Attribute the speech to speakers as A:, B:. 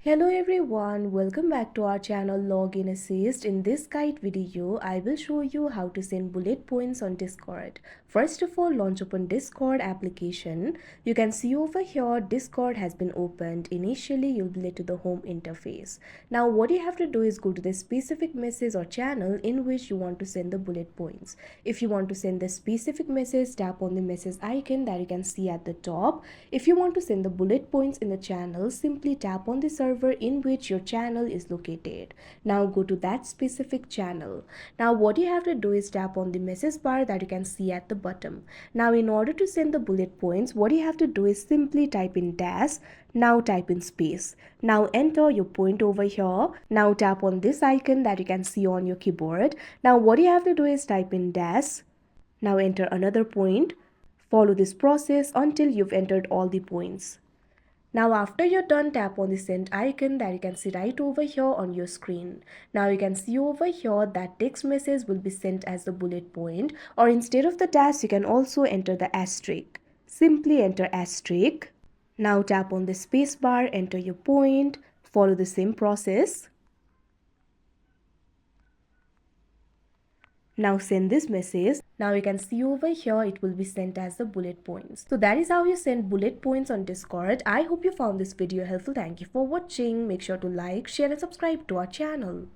A: Hello everyone, welcome back to our channel Login Assist. In this guide video, I will show you how to send bullet points on Discord. First of all, launch open Discord application. You can see over here Discord has been opened. Initially, you'll be led to the home interface. Now what you have to do is go to the specific message or channel in which you want to send the bullet points. If you want to send the specific message, tap on the message icon that you can see at the top. If you want to send the bullet points in the channel, simply tap on the server in which your channel is located. Now go to that specific channel. Now what you have to do is tap on the message bar that you can see at the bottom. Now in order to send the bullet points, what you have to do is simply type in dash. Now type in space. Now enter your point over here. Now tap on this icon that you can see on your keyboard. Now what you have to do is type in dash. Now enter another point. Follow this process until you've entered all the points. Now after you're done, tap on the send icon that you can see right over here on your screen. Now you can see over here that text message will be sent as the bullet point, or instead of the dash you can also enter the asterisk. Simply enter asterisk. Now tap on the space bar, enter your point, follow the same process. Now send this message. Now you can see over here it will be sent as the bullet points. So that is how you send bullet points on Discord. I hope you found this video helpful. Thank you for watching. Make sure to like, share and subscribe to our channel.